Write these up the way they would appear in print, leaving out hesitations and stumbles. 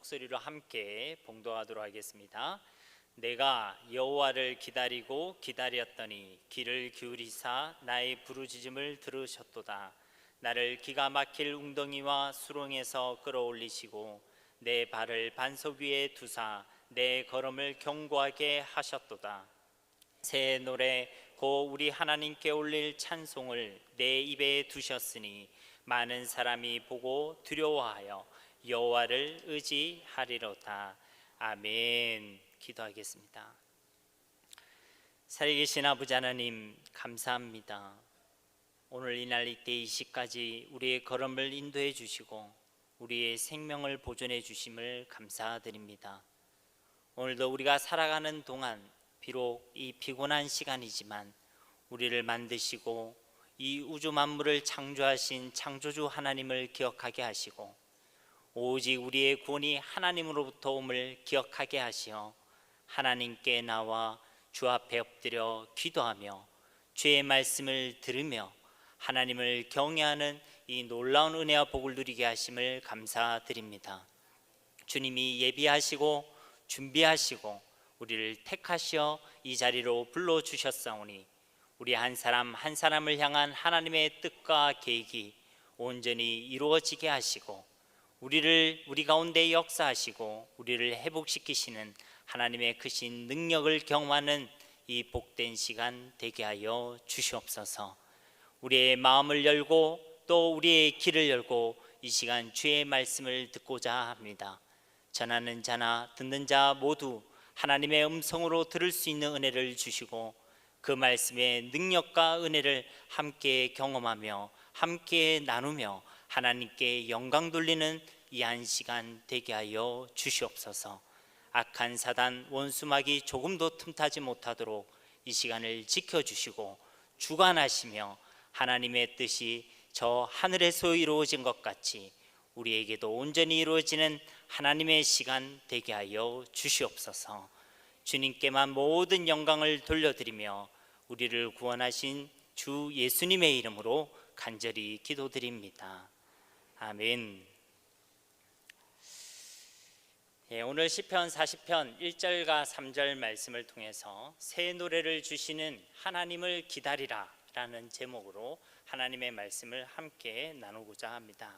목소리로 함께 봉독하도록 하겠습니다. 내가 여호와를 기다리고 기다렸더니 귀를 기울이사 나의 부르짖음을 들으셨도다. 나를 기가 막힐 웅덩이와 수렁에서 끌어올리시고 내 발을 반석 위에 두사 내 걸음을 견고하게 하셨도다. 새 노래 곧 우리 하나님께 올릴 찬송을 내 입에 두셨으니 많은 사람이 보고 두려워하여 여호와를 의지하리로다. 아멘. 기도하겠습니다. 살아계신 아버지 하나님, 감사합니다. 오늘 이날 이때 이 시까지 우리의 걸음을 인도해 주시고 우리의 생명을 보존해 주심을 감사드립니다. 오늘도 우리가 살아가는 동안 비록 이 피곤한 시간이지만 우리를 만드시고 이 우주 만물을 창조하신 창조주 하나님을 기억하게 하시고 오직 우리의 구원이 하나님으로부터 옴을 기억하게 하시어 하나님께 나와 주 앞에 엎드려 기도하며 주의 말씀을 들으며 하나님을 경외하는 이 놀라운 은혜와 복을 누리게 하심을 감사드립니다. 주님이 예비하시고 준비하시고 우리를 택하시어 이 자리로 불러주셨사오니 우리 한 사람 한 사람을 향한 하나님의 뜻과 계획이 온전히 이루어지게 하시고 우리 가운데 역사하시고 우리를 회복시키시는 하나님의 크신 능력을 경험하는 이 복된 시간 되게 하여 주시옵소서. 우리의 마음을 열고 또 우리의 귀를 열고 이 시간 주의 말씀을 듣고자 합니다. 전하는 자나 듣는 자 모두 하나님의 음성으로 들을 수 있는 은혜를 주시고 그 말씀의 능력과 은혜를 함께 경험하며 함께 나누며 하나님께 영광 돌리는 이 한 시간 되게 하여 주시옵소서. 악한 사단 원수마귀 조금도 틈타지 못하도록 이 시간을 지켜주시고 주관하시며 하나님의 뜻이 저 하늘에서 이루어진 것 같이 우리에게도 온전히 이루어지는 하나님의 시간 되게 하여 주시옵소서. 주님께만 모든 영광을 돌려드리며 우리를 구원하신 주 예수님의 이름으로 간절히 기도드립니다. 아멘. 오늘 시편 40편 1절과 3절 말씀을 통해서 새 노래를 주시는 하나님을 기다리라 라는 제목으로 하나님의 말씀을 함께 나누고자 합니다.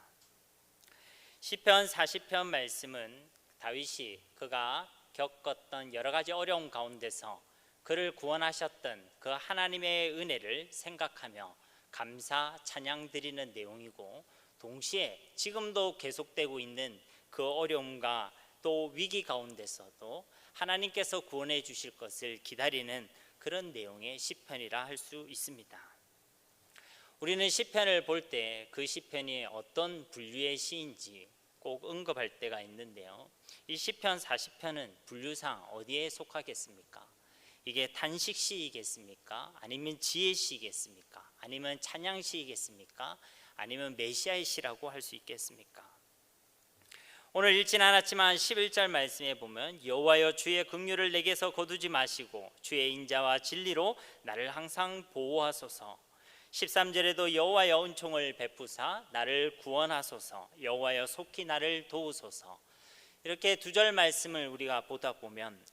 시편 40편 말씀은 다윗이 그가 겪었던 여러 가지 어려움 가운데서 그를 구원하셨던 그 하나님의 은혜를 생각하며 감사 찬양 드리는 내용이고 동시에 지금도 계속되고 있는 그 어려움과 또 위기 가운데서도 하나님께서 구원해 주실 것을 기다리는 그런 내용의 시편이라 할 수 있습니다. 우리는 시편을 볼 때 그 시편이 어떤 분류의 시인지 꼭 언급할 때가 있는데요, 이 시편 40편은 분류상 어디에 속하겠습니까? 이게 단식시이겠습니까? 아니면 지혜시이겠습니까? 아니면 찬양시이겠습니까? 아니면 메시아의 시라고 할 수 있겠습니까? 오늘 읽진 않았지만 11절 말씀에 보면 여호와여 주의 긍휼을 내게서 거두지 마시고 주의 인자와 진리로 나를 항상 보호하소서. 13절에도 여호와여 은총을 베푸사 나를 구원하소서. 여호와여 속히 나를 도우소서. 이렇게 두 절 말씀을 우리가 보다 보면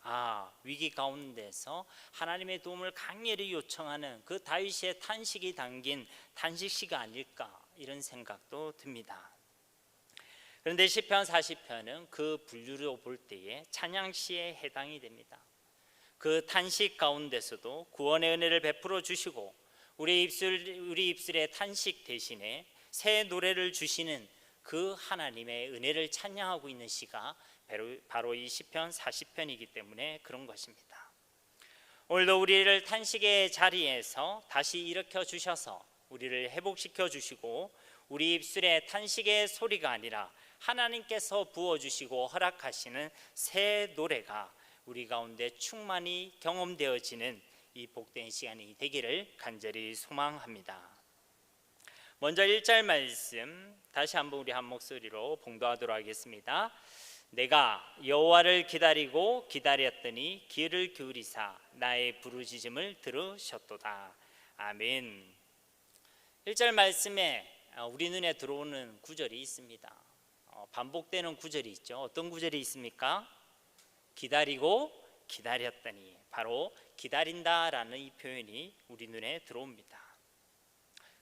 위기 가운데서 하나님의 도움을 강렬히 요청하는 그 다윗의 탄식이 담긴 탄식시가 아닐까 이런 생각도 듭니다. 그런데 시편 40편은 그 분류로 볼 때에 찬양시에 해당이 됩니다. 그 탄식 가운데서도 구원의 은혜를 베풀어 주시고 우리 입술에 탄식 대신에 새 노래를 주시는 그 하나님의 은혜를 찬양하고 있는 시가 바로 이 시편 40편이기 때문에 그런 것입니다. 오늘도 우리를 탄식의 자리에서 다시 일으켜 주셔서 우리를 회복시켜 주시고 우리 입술에 탄식의 소리가 아니라 하나님께서 부어주시고 허락하시는 새 노래가 우리 가운데 충만히 경험되어지는 이 복된 시간이 되기를 간절히 소망합니다. 먼저 1절 말씀 다시 한번 우리 한 목소리로 봉독하도록 하겠습니다. 내가 여호와를 기다리고 기다렸더니 귀를 기울이사 나의 부르짖음을 들으셨도다. 아멘. 1절 말씀에 우리 눈에 들어오는 구절이 있습니다. 반복되는 구절이 있죠. 어떤 구절이 있습니까? 기다리고 기다렸더니, 바로 기다린다라는 이 표현이 우리 눈에 들어옵니다.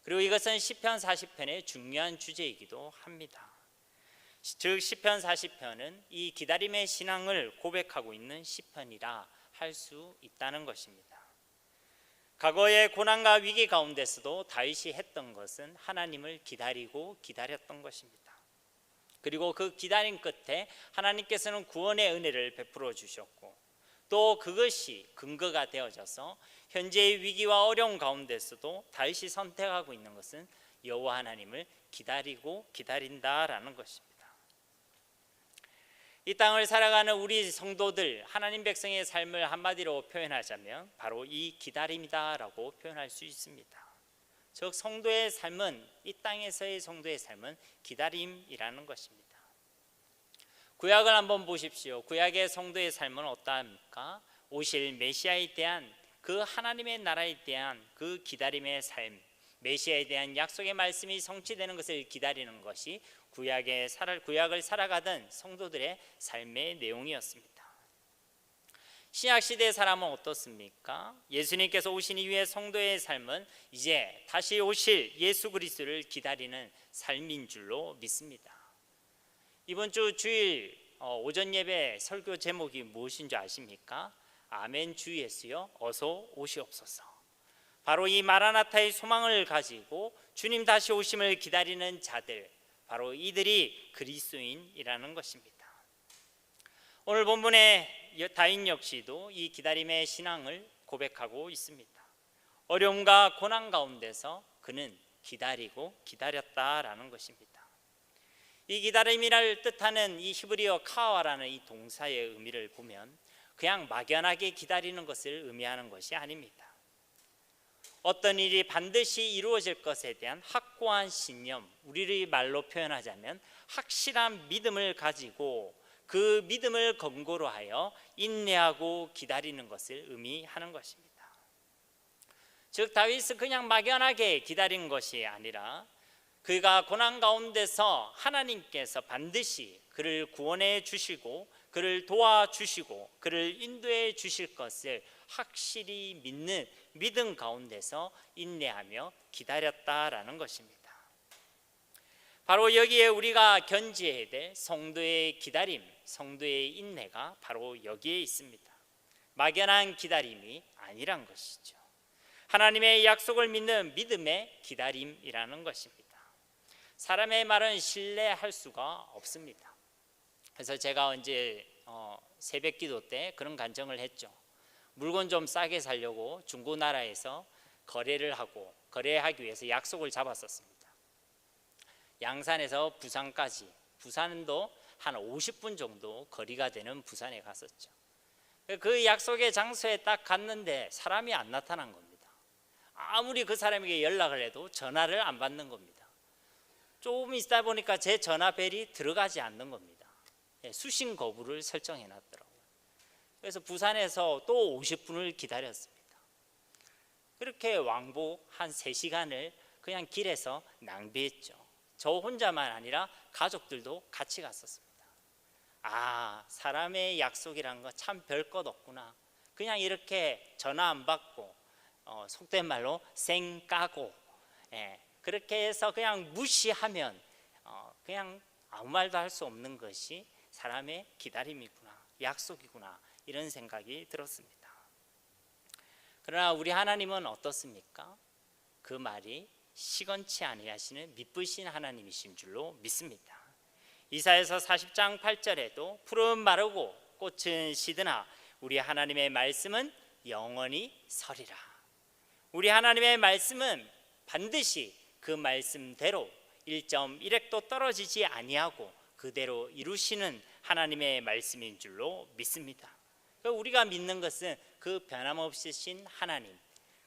그리고 이것은 시편 40편의 중요한 주제이기도 합니다. 즉 시편 40편은 이 기다림의 신앙을 고백하고 있는 시편이라 할 수 있다는 것입니다. 과거의 고난과 위기 가운데서도 다윗이 했던 것은 하나님을 기다리고 기다렸던 것입니다. 그리고 그 기다림 끝에 하나님께서는 구원의 은혜를 베풀어 주셨고, 또 그것이 근거가 되어져서 현재의 위기와 어려움 가운데서도 다윗이 선택하고 있는 것은 여호와 하나님을 기다리고 기다린다라는 것입니다. 이 땅을 살아가는 우리 성도들, 하나님 백성의 삶을 한마디로 표현하자면 바로 이 기다림이다라고 표현할 수 있습니다. 즉 성도의 삶은, 이 땅에서의 성도의 삶은 기다림이라는 것입니다. 구약을 한번 보십시오. 구약의 성도의 삶은 어떠합니까? 오실 메시아에 대한, 그 하나님의 나라에 대한 그 기다림의 삶, 메시아에 대한 약속의 말씀이 성취되는 것을 기다리는 것이 구약을 살아가던 성도들의 삶의 내용이었습니다. 신약시대의 사람은 어떻습니까? 예수님께서 오신 이후에 성도의 삶은 이제 다시 오실 예수 그리스도를 기다리는 삶인 줄로 믿습니다. 이번 주 주일 오전 예배 설교 제목이 무엇인 줄 아십니까? 아멘 주 예수여 어서 오시옵소서. 바로 이 마라나타의 소망을 가지고 주님 다시 오심을 기다리는 자들, 바로 이들이 그리스도인이라는 것입니다. 오늘 본문의 다윗 역시도 이 기다림의 신앙을 고백하고 있습니다. 어려움과 고난 가운데서 그는 기다리고 기다렸다라는 것입니다. 이 기다림이를 뜻하는 이 히브리어 카와라는 이 동사의 의미를 보면 그냥 막연하게 기다리는 것을 의미하는 것이 아닙니다. 어떤 일이 반드시 이루어질 것에 대한 확고한 신념, 우리의 말로 표현하자면 확실한 믿음을 가지고 그 믿음을 근거로 하여 인내하고 기다리는 것을 의미하는 것입니다. 즉 다윗은 그냥 막연하게 기다린 것이 아니라 그가 고난 가운데서 하나님께서 반드시 그를 구원해 주시고 그를 도와주시고 그를 인도해 주실 것을 확실히 믿는 믿음 가운데서 인내하며 기다렸다라는 것입니다. 바로 여기에 우리가 견지해야 될 성도의 기다림, 성도의 인내가 바로 여기에 있습니다. 막연한 기다림이 아니란 것이죠. 하나님의 약속을 믿는 믿음의 기다림이라는 것입니다. 사람의 말은 신뢰할 수가 없습니다. 그래서 제가 언제 새벽 기도 때 그런 간증을 했죠. 물건 좀 싸게 사려고 중고나라에서 거래하기 위해서 약속을 잡았었습니다. 양산에서 부산까지, 부산도 한 50분 정도 거리가 되는 부산에 갔었죠. 그 약속의 장소에 딱 갔는데 사람이 안 나타난 겁니다. 아무리 그 사람에게 연락을 해도 전화를 안 받는 겁니다. 조금 있다 보니까 제 전화벨이 들어가지 않는 겁니다. 수신 거부를 설정해 놨더라고요. 그래서 부산에서 또 50분을 기다렸습니다. 그렇게 왕복 한 3시간을 그냥 길에서 낭비했죠. 저 혼자만 아니라 가족들도 같이 갔었습니다. 아, 사람의 약속이라는 거 참 별 것 없구나. 그냥 이렇게 전화 안 받고 속된 말로 생 까고 그렇게 해서 그냥 무시하면 그냥 아무 말도 할 수 없는 것이 사람의 기다림이구나, 약속이구나, 이런 생각이 들었습니다. 그러나 우리 하나님은 어떻습니까? 그 말이 시건치 아니하시는 미쁘신 하나님이신 줄로 믿습니다. 이사야서 40장 8절에도 푸른 마르고 꽃은 시드나 우리 하나님의 말씀은 영원히 서리라. 우리 하나님의 말씀은 반드시 그 말씀대로 1.1획도 떨어지지 아니하고 그대로 이루시는 하나님의 말씀인 줄로 믿습니다. 우리가 믿는 것은 그 변함없으신 하나님,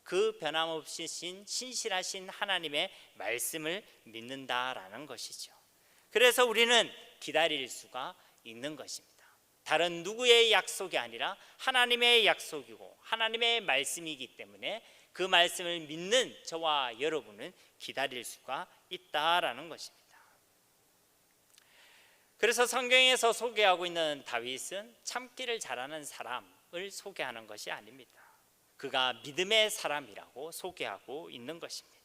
그 변함없으신 신실하신 하나님의 말씀을 믿는다라는 것이죠. 그래서 우리는 기다릴 수가 있는 것입니다. 다른 누구의 약속이 아니라 하나님의 약속이고 하나님의 말씀이기 때문에 그 말씀을 믿는 저와 여러분은 기다릴 수가 있다라는 것입니다. 그래서 성경에서 소개하고 있는 다윗은 참기를 잘하는 사람을 소개하는 것이 아닙니다. 그가 믿음의 사람이라고 소개하고 있는 것입니다.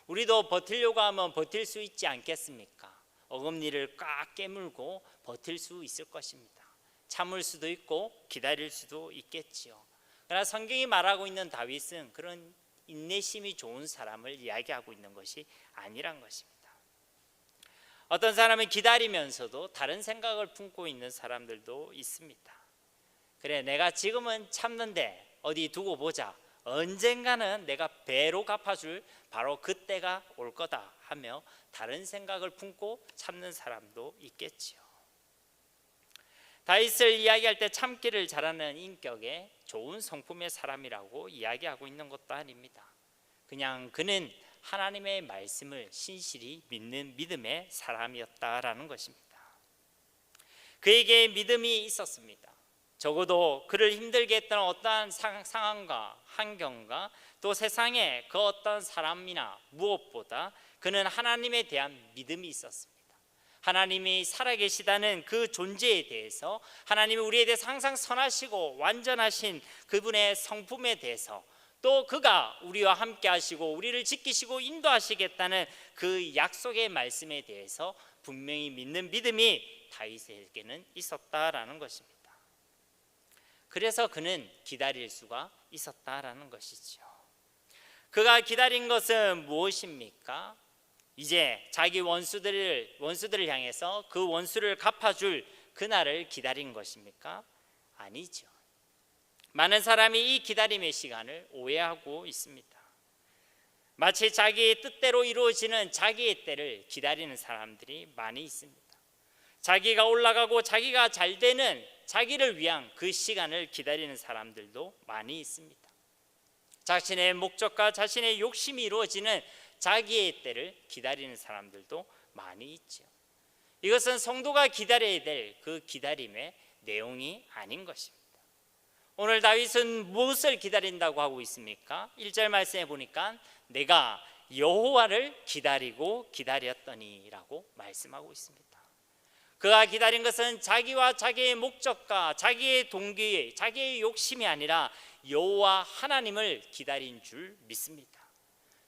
우리도 버티려고 하면 버틸 수 있지 않겠습니까? 어금니를 꽉 깨물고 버틸 수 있을 것입니다. 참을 수도 있고 기다릴 수도 있겠지요. 그러나 성경이 말하고 있는 다윗은 그런 인내심이 좋은 사람을 이야기하고 있는 것이 아니란 것입니다. 어떤 사람은 기다리면서도 다른 생각을 품고 있는 사람들도 있습니다. 그래, 내가 지금은 참는데 어디 두고 보자, 언젠가는 내가 배로 갚아줄 바로 그때가 올 거다 하며 다른 생각을 품고 참는 사람도 있겠지요. 다윗을 이야기할 때 참기를 잘하는 인격의 좋은 성품의 사람이라고 이야기하고 있는 것도 아닙니다. 그냥 그는 하나님의 말씀을 신실히 믿는 믿음의 사람이었다라는 것입니다. 그에게 믿음이 있었습니다. 적어도 그를 힘들게 했던 어떠한 상황과 환경과 또 세상의 그 어떤 사람이나 무엇보다 그는 하나님에 대한 믿음이 있었습니다. 하나님이 살아계시다는 그 존재에 대해서, 하나님이 우리에 대해서 항상 선하시고 완전하신 그분의 성품에 대해서, 또 그가 우리와 함께 하시고 우리를 지키시고 인도하시겠다는 그 약속의 말씀에 대해서 분명히 믿는 믿음이 다윗에게는 있었다라는 것입니다. 그래서 그는 기다릴 수가 있었다라는 것이죠. 그가 기다린 것은 무엇입니까? 이제 자기 원수들을 향해서 그 원수를 갚아줄 그날을 기다린 것입니까? 아니죠. 많은 사람이 이 기다림의 시간을 오해하고 있습니다. 마치 자기의 뜻대로 이루어지는 자기의 때를 기다리는 사람들이 많이 있습니다. 자기가 올라가고 자기가 잘 되는 자기를 위한 그 시간을 기다리는 사람들도 많이 있습니다. 자신의 목적과 자신의 욕심이 이루어지는 자기의 때를 기다리는 사람들도 많이 있죠. 이것은 성도가 기다려야 될 그 기다림의 내용이 아닌 것입니다. 오늘 다윗은 무엇을 기다린다고 하고 있습니까? 1절 말씀에 보니까 내가 여호와를 기다리고 기다렸더니 라고 말씀하고 있습니다. 그가 기다린 것은 자기와 자기의 목적과 자기의 동기, 자기의 욕심이 아니라 여호와 하나님을 기다린 줄 믿습니다.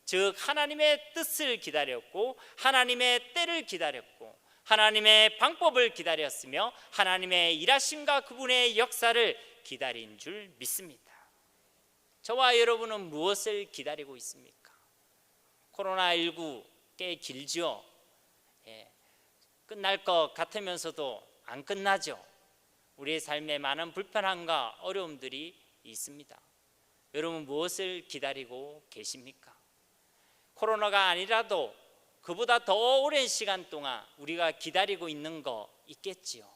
즉 하나님의 뜻을 기다렸고 하나님의 때를 기다렸고 하나님의 방법을 기다렸으며 하나님의 일하심과 그분의 역사를 기다린 줄 믿습니다. 저와 여러분은 무엇을 기다리고 있습니까? 코로나19 꽤 길죠. 끝날 것 같으면서도 안 끝나죠. 우리의 삶에 많은 불편함과 어려움들이 있습니다. 여러분 무엇을 기다리고 계십니까? 코로나가 아니라도 그보다 더 오랜 시간 동안 우리가 기다리고 있는 거 있겠지요.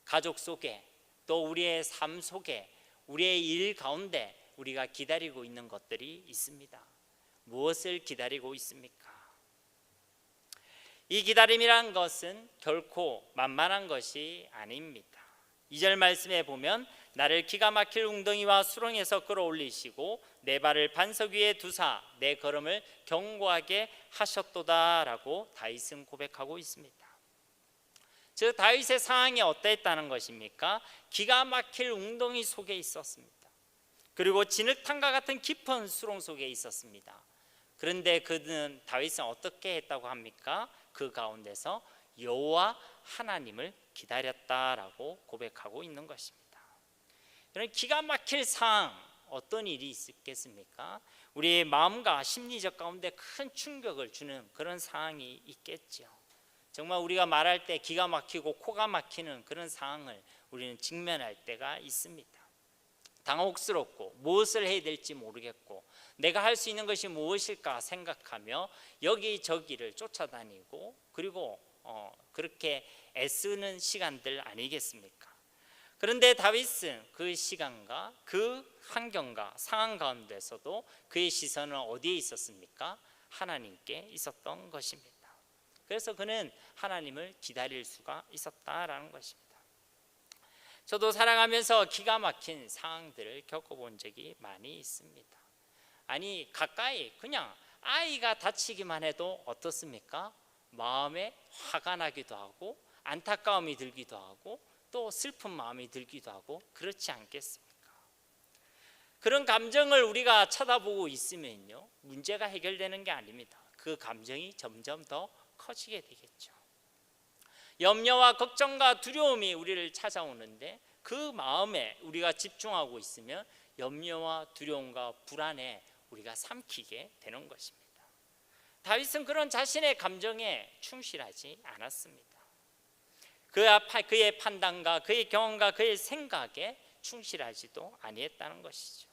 가족 속에, 또 우리의 삶 속에, 우리의 일 가운데 우리가 기다리고 있는 것들이 있습니다. 무엇을 기다리고 있습니까? 이 기다림이란 것은 결코 만만한 것이 아닙니다. 2절 말씀에 보면 나를 기가 막힐 웅덩이와 수렁에서 끌어올리시고 내 발을 반석 위에 두사 내 걸음을 견고하게 하셨도다라고 다윗은 고백하고 있습니다. 즉 다윗의 상황이 어떠했다는 것입니까? 기가 막힐 웅덩이 속에 있었습니다. 그리고 진흙탕과 같은 깊은 수렁 속에 있었습니다. 그런데 그는 다윗은 어떻게 했다고 합니까? 그 가운데서 여호와 하나님을 기다렸다라고 고백하고 있는 것입니다. 이런 기가 막힐 상황, 어떤 일이 있겠습니까? 우리의 마음과 심리적 가운데 큰 충격을 주는 그런 상황이 있겠죠. 정말 우리가 말할 때 기가 막히고 코가 막히는 그런 상황을 우리는 직면할 때가 있습니다. 당혹스럽고 무엇을 해야 될지 모르겠고 내가 할 수 있는 것이 무엇일까 생각하며 여기저기를 쫓아다니고 그리고 그렇게 애쓰는 시간들 아니겠습니까? 그런데 다윗은 그 시간과 그 환경과 상황 가운데서도 그의 시선은 어디에 있었습니까? 하나님께 있었던 것입니다. 그래서 그는 하나님을 기다릴 수가 있었다라는 것입니다. 저도 살아가면서 기가 막힌 상황들을 겪어본 적이 많이 있습니다. 아니 가까이 그냥 아이가 다치기만 해도 어떻습니까? 마음에 화가 나기도 하고 안타까움이 들기도 하고 또 슬픈 마음이 들기도 하고 그렇지 않겠습니까? 그런 감정을 우리가 쳐다보고 있으면요, 문제가 해결되는 게 아닙니다. 그 감정이 점점 더 커지게 되겠죠. 염려와 걱정과 두려움이 우리를 찾아오는데 그 마음에 우리가 집중하고 있으면 염려와 두려움과 불안에 우리가 삼키게 되는 것입니다. 다윗은 그런 자신의 감정에 충실하지 않았습니다. 그의 판단과 그의 경험과 그의 생각에 충실하지도 아니했다는 것이죠.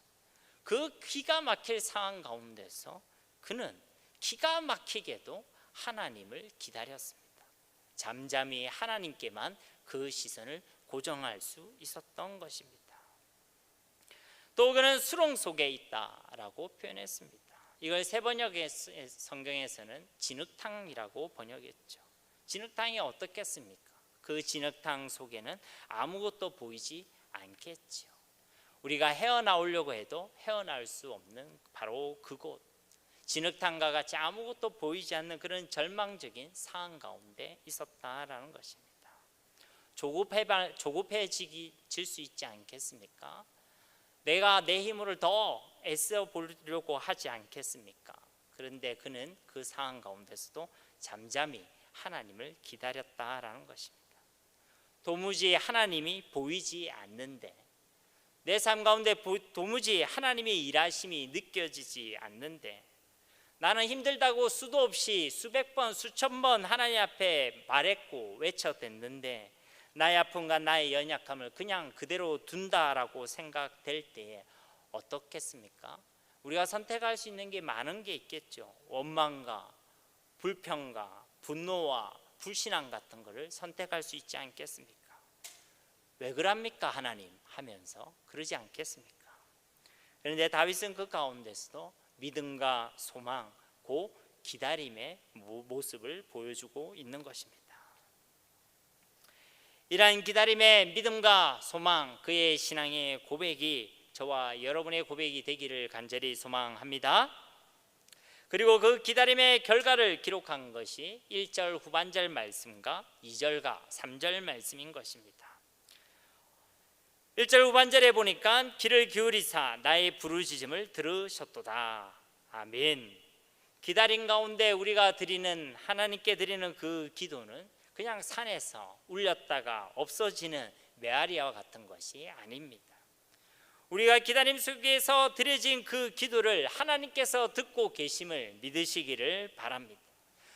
그 기가 막힐 상황 가운데서 그는 기가 막히게도 하나님을 기다렸습니다. 잠잠히 하나님께만 그 시선을 고정할 수 있었던 것입니다. 또 그는 수렁 속에 있다라고 표현했습니다. 이걸 세번역의 성경에서는 진흙탕이라고 번역했죠. 진흙탕이 어떻겠습니까? 그 진흙탕 속에는 아무것도 보이지 않겠죠. 우리가 헤어나오려고 해도 헤어나올 수 없는 바로 그곳, 진흙탕과 같이 아무것도 보이지 않는 그런 절망적인 상황 가운데 있었다라는 것입니다. 조급해질 수 있지 않겠습니까? 내가 내 힘으로 더 애써 보려고 하지 않겠습니까? 그런데 그는 그 상황 가운데서도 잠잠히 하나님을 기다렸다라는 것입니다. 도무지 하나님이 보이지 않는데, 내 삶 가운데 도무지 하나님의 일하심이 느껴지지 않는데, 나는 힘들다고 수도 없이 수백 번 수천 번 하나님 앞에 말했고 외쳐댔는데 나의 아픔과 나의 연약함을 그냥 그대로 둔다라고 생각될 때에 어떻겠습니까? 우리가 선택할 수 있는 게 많은 게 있겠죠. 원망과 불평과 분노와 불신앙 같은 것을 선택할 수 있지 않겠습니까? 왜 그럽니까 하나님 하면서 그러지 않겠습니까? 그런데 다윗은 그 가운데서도 믿음과 소망, 고 기다림의 모습을 보여주고 있는 것입니다. 이러한 기다림의 믿음과 소망, 그의 신앙의 고백이 저와 여러분의 고백이 되기를 간절히 소망합니다. 그리고 그 기다림의 결과를 기록한 것이 1절 후반절 말씀과 2절과 3절 말씀인 것입니다. 1절 후반절에 보니까 귀를 기울이사 나의 부르짖음을 들으셨도다. 아멘. 기다림 가운데 우리가 드리는, 하나님께 드리는 그 기도는 그냥 산에서 울렸다가 없어지는 메아리와 같은 것이 아닙니다. 우리가 기다림 속에서 드려진 그 기도를 하나님께서 듣고 계심을 믿으시기를 바랍니다.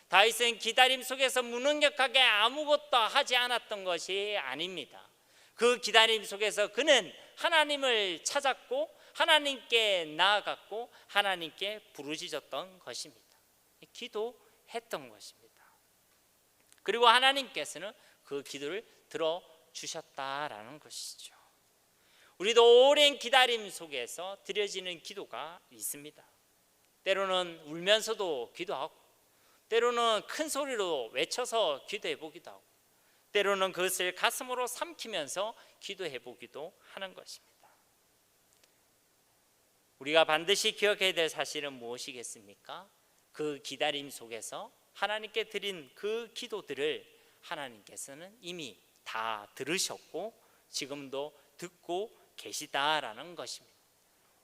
다윗은 기다림 속에서 무능력하게 아무것도 하지 않았던 것이 아닙니다. 그 기다림 속에서 그는 하나님을 찾았고 하나님께 나아갔고 하나님께 부르짖었던 것입니다. 기도했던 것입니다. 그리고 하나님께서는 그 기도를 들어주셨다라는 것이죠. 우리도 오랜 기다림 속에서 드려지는 기도가 있습니다. 때로는 울면서도 기도하고, 때로는 큰 소리로 외쳐서 기도해 보기도 하고, 때로는 그것을 가슴으로 삼키면서 기도해 보기도 하는 것입니다. 우리가 반드시 기억해야 될 사실은 무엇이겠습니까? 그 기다림 속에서 하나님께 드린 그 기도들을 하나님께서는 이미 다 들으셨고 지금도 듣고 계시다라는 것입니다.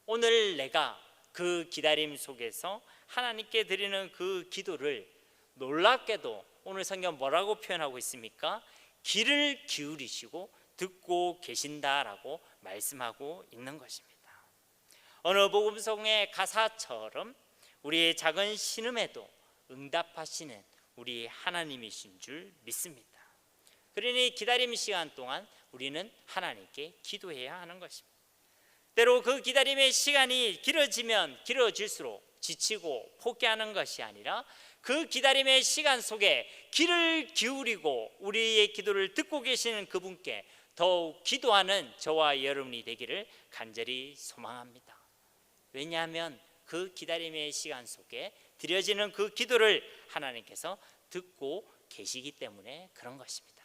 오늘 내가 그 기다림 속에서 하나님께 드리는 그 기도를 놀랍게도 오늘 성경 뭐라고 표현하고 있습니까? 귀를 기울이시고 듣고 계신다라고 말씀하고 있는 것입니다. 어느 복음송의 가사처럼 우리의 작은 신음에도 응답하시는 우리 하나님이신 줄 믿습니다. 그러니 기다림 시간 동안 우리는 하나님께 기도해야 하는 것입니다. 때로 그 기다림의 시간이 길어지면 길어질수록 지치고 포기하는 것이 아니라 그 기다림의 시간 속에 귀를 기울이고 우리의 기도를 듣고 계시는 그분께 더욱 기도하는 저와 여러분이 되기를 간절히 소망합니다. 왜냐하면 그 기다림의 시간 속에 드려지는 그 기도를 하나님께서 듣고 계시기 때문에 그런 것입니다.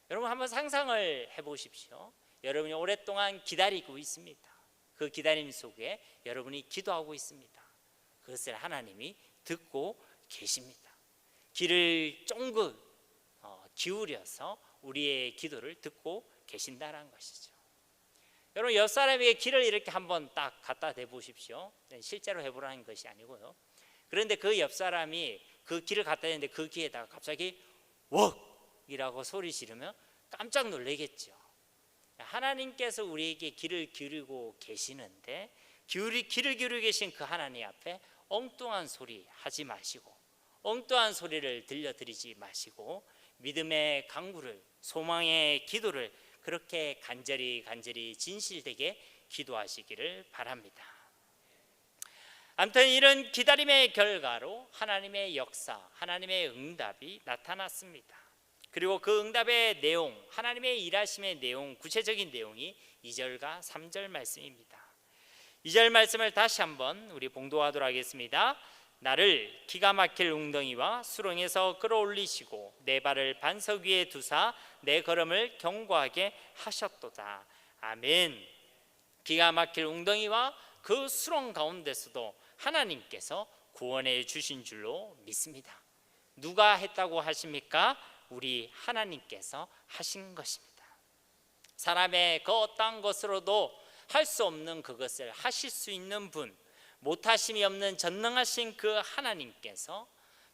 여러분 한번 상상을 해보십시오. 여러분이 오랫동안 기다리고 있습니다. 그 기다림 속에 여러분이 기도하고 있습니다. 그것을 하나님이 듣고 계십니다. 귀를 쫑긋 기울여서 우리의 기도를 듣고 계신다는 것이죠. 여러분, 옆 사람에게 길을 이렇게 한번 딱 갖다 대 보십시오. 실제로 해보라는 것이 아니고요. 그런데 그 옆 사람이 그 길을 갖다 대는데 그 귀에다가 갑자기 웍이라고 소리 지르면 깜짝 놀라겠죠. 하나님께서 우리에게 길을 기울이고 계시는데 길을 기울이고 계신 그 하나님 앞에 엉뚱한 소리 하지 마시고, 엉뚱한 소리를 들려드리지 마시고, 믿음의 간구를, 소망의 기도를 그렇게 간절히 진실되게 기도하시기를 바랍니다. 아무튼 이런 기다림의 결과로 하나님의 역사, 하나님의 응답이 나타났습니다. 그리고 그 응답의 내용, 하나님의 일하심의 내용, 구체적인 내용이 2절과 3절 말씀입니다. 2절 말씀을 다시 한번 우리 봉독하도록 하겠습니다. 나를 기가 막힐 웅덩이와 수렁에서 끌어올리시고 내 발을 반석 위에 두사 내 걸음을 견고하게 하셨도다. 아멘. 기가 막힐 웅덩이와 그 수렁 가운데서도 하나님께서 구원해 주신 줄로 믿습니다. 누가 했다고 하십니까? 우리 하나님께서 하신 것입니다. 사람의 그 어떠한 것으로도 할 수 없는 그것을 하실 수 있는 분, 못하심이 없는 전능하신 그 하나님께서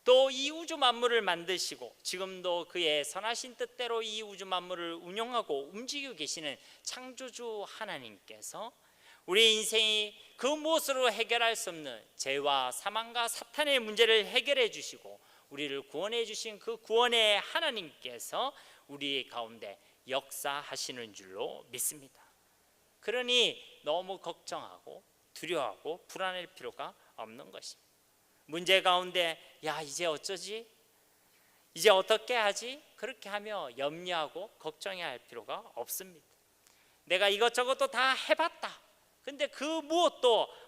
또 이 우주 만물을 만드시고 지금도 그의 선하신 뜻대로 이 우주 만물을 운영하고 움직이고 계시는 창조주 하나님께서 우리 인생이 그 무엇으로 해결할 수 없는 죄와 사망과 사탄의 문제를 해결해 주시고 우리를 구원해 주신 그 구원의 하나님께서 우리 가운데 역사하시는 줄로 믿습니다. 그러니 너무 걱정하고 두려워하고 불안할 필요가 없는 것입니다. 문제 가운데 이제 어쩌지? 이제 어떻게 하지? 그렇게 하며 염려하고 걱정해야 할 필요가 없습니다. 내가 이것저것도 다 해봤다. 근데 그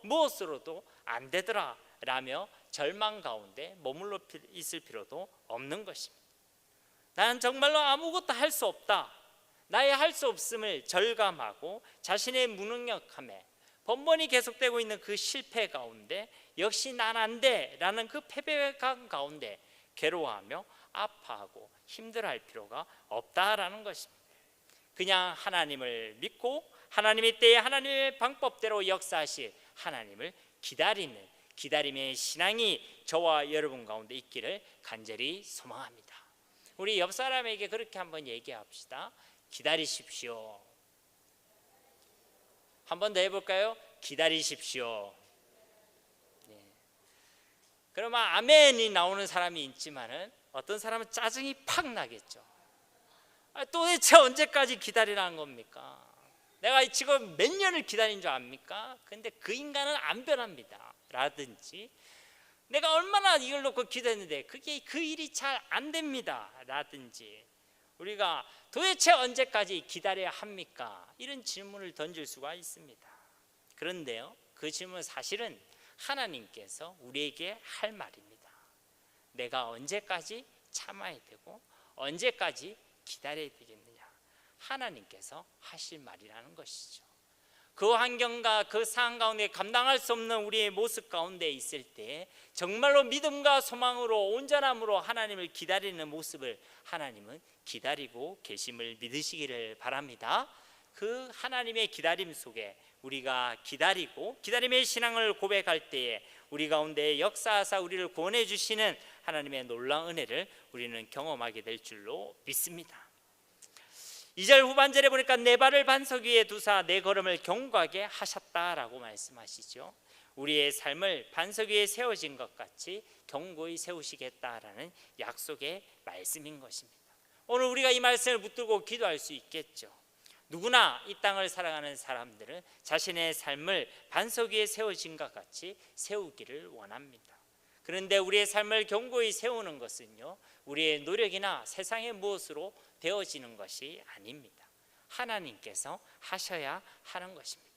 무엇으로도 안 되더라 라며 절망 가운데 머물러 있을 필요도 없는 것입니다. 나는 정말로 아무것도 할 수 없다. 나의 할 수 없음을 절감하고 자신의 무능력함에 번번이 계속되고 있는 그 실패 가운데 역시 난 안 돼 라는 그 패배감 가운데 괴로워하며 아파하고 힘들어할 필요가 없다라는 것입니다. 그냥 하나님을 믿고 하나님의 때에 하나님의 방법대로 역사하실 하나님을 기다리는 기다림의 신앙이 저와 여러분 가운데 있기를 간절히 소망합니다. 우리 옆 사람에게 그렇게 한번 얘기합시다. 기다리십시오. 한 번 더 해볼까요? 기다리십시오. 네. 그러면 아멘이 나오는 사람이 있지만은 어떤 사람은 짜증이 팍 나겠죠. 도대체 언제까지 기다리라는 겁니까? 내가 지금 몇 년을 기다린 줄 압니까? 근데 그 인간은 안 변합니다 라든지, 내가 얼마나 이걸 놓고 기도했는데 그게 그 일이 잘 안 됩니다 라든지, 우리가 도대체 언제까지 기다려야 합니까? 이런 질문을 던질 수가 있습니다. 그런데요, 그 질문은 사실은 하나님께서 우리에게 할 말입니다. 내가 언제까지 참아야 되고 언제까지 기다려야 되겠느냐, 하나님께서 하실 말이라는 것이죠. 그 환경과 그 상황 가운데 감당할 수 없는 우리의 모습 가운데 있을 때 정말로 믿음과 소망으로 온전함으로 하나님을 기다리는 모습을 하나님은 기다리고 계심을 믿으시기를 바랍니다. 그 하나님의 기다림 속에 우리가 기다리고 기다림의 신앙을 고백할 때에 우리 가운데 역사하사 우리를 구원해 주시는 하나님의 놀라운 은혜를 우리는 경험하게 될 줄로 믿습니다. 2절 후반절에 보니까 내 발을 반석 위에 두사 내 걸음을 견고하게 하셨다라고 말씀하시죠. 우리의 삶을 반석 위에 세워진 것 같이 견고히 세우시겠다라는 약속의 말씀인 것입니다. 오늘 우리가 이 말씀을 붙들고 기도할 수 있겠죠. 누구나 이 땅을 살아가는 사람들은 자신의 삶을 반석 위에 세워진 것 같이 세우기를 원합니다. 그런데 우리의 삶을 견고히 세우는 것은요, 우리의 노력이나 세상의 무엇으로 되어지는 것이 아닙니다. 하나님께서 하셔야 하는 것입니다.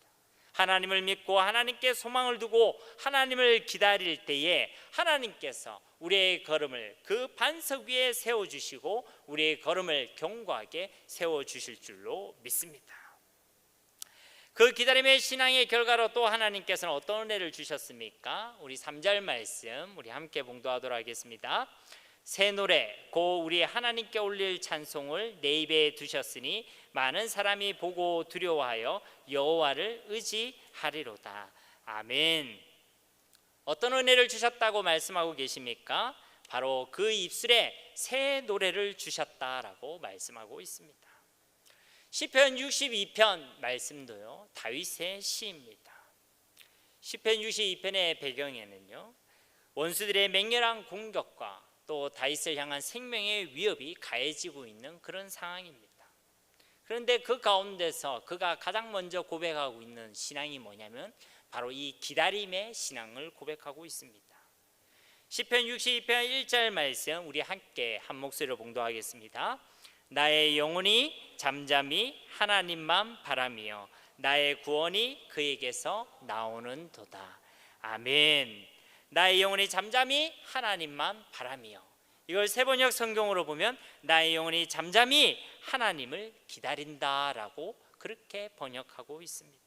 하나님을 믿고 하나님께 소망을 두고 하나님을 기다릴 때에 하나님께서 우리의 걸음을 그 반석 위에 세워주시고 우리의 걸음을 견고하게 세워주실 줄로 믿습니다. 그 기다림의 신앙의 결과로 또 하나님께서는 어떤 은혜를 주셨습니까? 우리 3절 말씀 우리 함께 봉독하도록 하겠습니다. 새 노래 곧 우리 하나님께 올릴 찬송을 내 입에 두셨으니 많은 사람이 보고 두려워하여 여호와를 의지하리로다. 아멘. 어떤 은혜를 주셨다고 말씀하고 계십니까? 바로 그 입술에 새 노래를 주셨다라고 말씀하고 있습니다. 시편 62편 말씀도요, 다윗의 시입니다. 시편 62편의 배경에는요, 원수들의 맹렬한 공격과 또 다윗을 향한 생명의 위협이 가해지고 있는 그런 상황입니다. 그런데 그 가운데서 그가 가장 먼저 고백하고 있는 신앙이 뭐냐면 바로 이 기다림의 신앙을 고백하고 있습니다. 시편 62편 1절 말씀 우리 함께 한 목소리로 봉독하겠습니다. 나의 영혼이 잠잠히 하나님만 바라며 나의 구원이 그에게서 나오는도다. 아멘. 나의 영혼이 잠잠히 하나님만 바라며, 이걸 세번역 성경으로 보면 나의 영혼이 잠잠히 하나님을 기다린다라고 그렇게 번역하고 있습니다.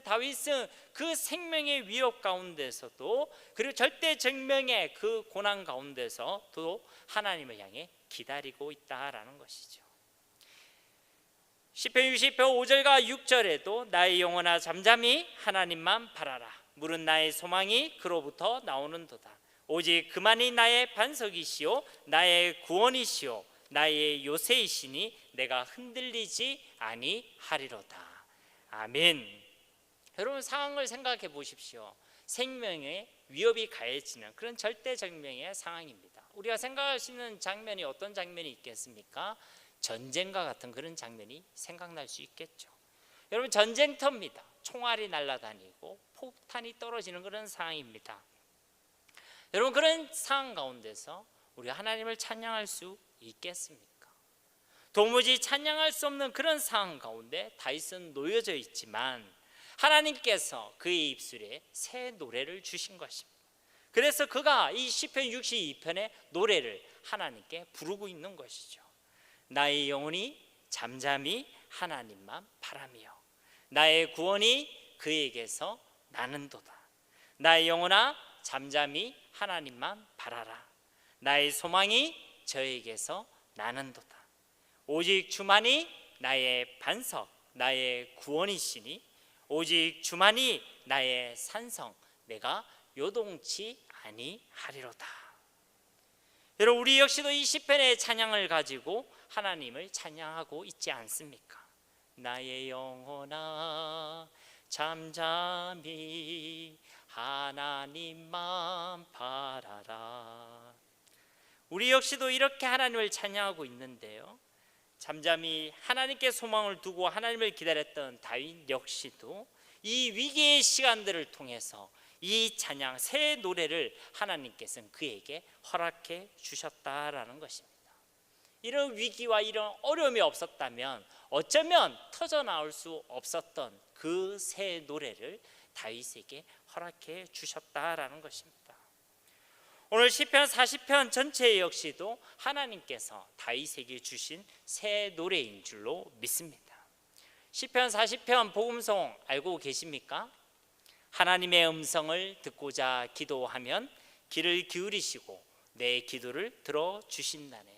다윗은 그 생명의 위협 가운데서도, 그리고 절대증명의 그 고난 가운데서도 하나님을 향해 기다리고 있다라는 것이죠. 시편 60편 5절과 6절에도 나의 영혼아 잠잠히 하나님만 바라라. 물은 나의 소망이 그로부터 나오는도다. 오직 그만이 나의 반석이시오 나의 구원이시오 나의 요새이시니 내가 흔들리지 아니하리로다. 아멘. 여러분, 상황을 생각해 보십시오. 생명의 위협이 가해지는 그런 절대절명의 상황입니다. 우리가 생각할 수 있는 장면이 어떤 장면이 있겠습니까? 전쟁과 같은 그런 장면이 생각날 수 있겠죠. 여러분, 전쟁터입니다. 총알이 날아다니고 폭탄이 떨어지는 그런 상황입니다. 여러분, 그런 상황 가운데서 우리가 하나님을 찬양할 수 있겠습니까? 도무지 찬양할 수 없는 그런 상황 가운데 다윗은 놓여져 있지만 하나님께서 그의 입술에 새 노래를 주신 것입니다. 그래서 그가 이 시편 62편의 노래를 하나님께 부르고 있는 것이죠. 나의 영혼이 잠잠히 하나님만 바라며 나의 구원이 그에게서 나는도다. 나의 영혼아 잠잠히 하나님만 바라라. 나의 소망이 저에게서 나는도다. 오직 주만이 나의 반석 나의 구원이시니 오직 주만이 나의 산성 내가 요동치 아니하리로다. 여러분, 우리 역시도 이 시편의 찬양을 가지고 하나님을 찬양하고 있지 않습니까? 나의 영혼아 잠잠히 하나님만 바라라. 우리 역시도 이렇게 하나님을 찬양하고 있는데요, 잠잠히 하나님께 소망을 두고 하나님을 기다렸던 다윗 역시도 이 위기의 시간들을 통해서 이 찬양, 새 노래를 하나님께서는 그에게 허락해 주셨다라는 것입니다. 이런 위기와 이런 어려움이 없었다면 어쩌면 터져나올 수 없었던 그 새 노래를 다윗에게 허락해 주셨다라는 것입니다. 오늘 시편 40편 전체 역시도 하나님께서 다윗에게 주신 새 노래인 줄로 믿습니다. 시편 40편 복음송 알고 계십니까? 하나님의 음성을 듣고자 기도하면 귀를 기울이시고 내 기도를 들어주신다네.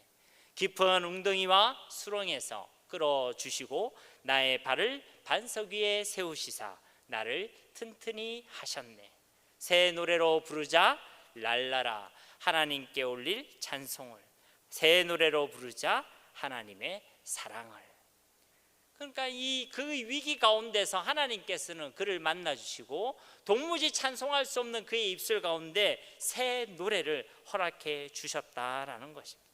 깊은 웅덩이와 수렁에서 끌어주시고 나의 발을 반석 위에 세우시사 나를 튼튼히 하셨네. 새 노래로 부르자 랄라라 하나님께 올릴 찬송을, 새 노래로 부르자 하나님의 사랑을. 그러니까 그 위기 가운데서 하나님께서는 그를 만나주시고 도무지 찬송할 수 없는 그의 입술 가운데 새 노래를 허락해 주셨다라는 것입니다.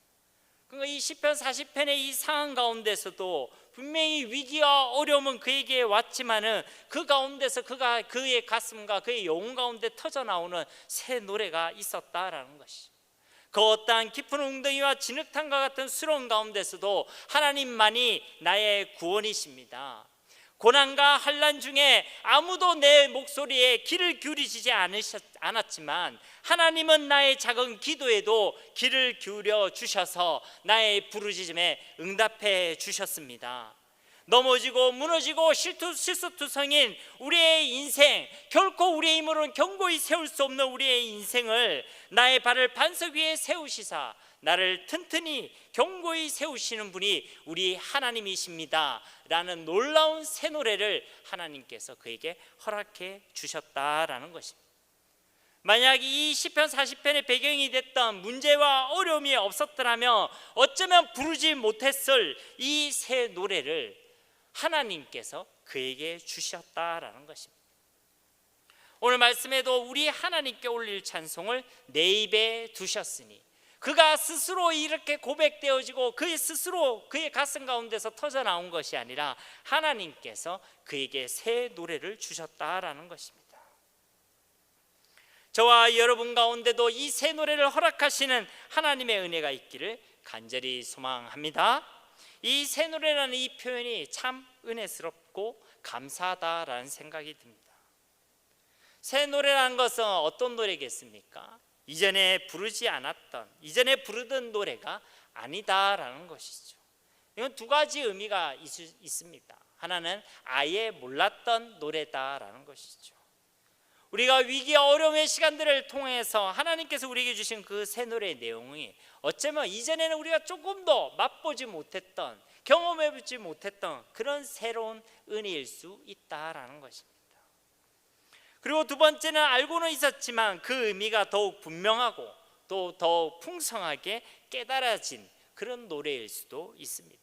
그러니까 이 시편 40편의 이 상황 가운데서도 분명히 위기와 어려움은 그에게 왔지만은 그 가운데서 그의 가슴과 그의 영혼 가운데 터져나오는 새 노래가 있었다라는 것이, 그 어떠한 깊은 웅덩이와 진흙탕과 같은 수렁 가운데서도 하나님만이 나의 구원이십니다. 고난과 환난 중에 아무도 내 목소리에 귀를 기울이시지 않았지만 하나님은 나의 작은 기도에도 귀를 기울여 주셔서 나의 부르짖음에 응답해 주셨습니다. 넘어지고 무너지고 실수투성인 우리의 인생, 결코 우리의 힘으로는 견고히 세울 수 없는 우리의 인생을 나의 발을 반석 위에 세우시사 나를 튼튼히 견고히 세우시는 분이 우리 하나님이십니다 라는 놀라운 새 노래를 하나님께서 그에게 허락해 주셨다라는 것입니다. 만약 이 시편 40편의 배경이 됐던 문제와 어려움이 없었더라면 어쩌면 부르지 못했을 이 새 노래를 하나님께서 그에게 주셨다라는 것입니다. 오늘 말씀에도 우리 하나님께 올릴 찬송을 내 입에 두셨으니, 그가 스스로 이렇게 고백되어지고 그의 스스로 그의 가슴 가운데서 터져나온 것이 아니라 하나님께서 그에게 새 노래를 주셨다라는 것입니다. 저와 여러분 가운데도 이 새 노래를 허락하시는 하나님의 은혜가 있기를 간절히 소망합니다. 이 새 노래라는 이 표현이 참 은혜스럽고 감사하다라는 생각이 듭니다. 새 노래라는 것은 어떤 노래겠습니까? 이전에 부르지 않았던, 이전에 부르던 노래가 아니다라는 것이죠. 이건 두 가지 의미가 있습니다. 하나는 아예 몰랐던 노래다라는 것이죠. 우리가 위기와 어려움의 시간들을 통해서 하나님께서 우리에게 주신 그 새 노래의 내용이 어쩌면 이전에는 우리가 조금 더 맛보지 못했던, 경험해보지 못했던 그런 새로운 은혜일 수 있다라는 것입니다. 그리고 두 번째는 알고는 있었지만 그 의미가 더욱 분명하고 또 더욱 풍성하게 깨달아진 그런 노래일 수도 있습니다.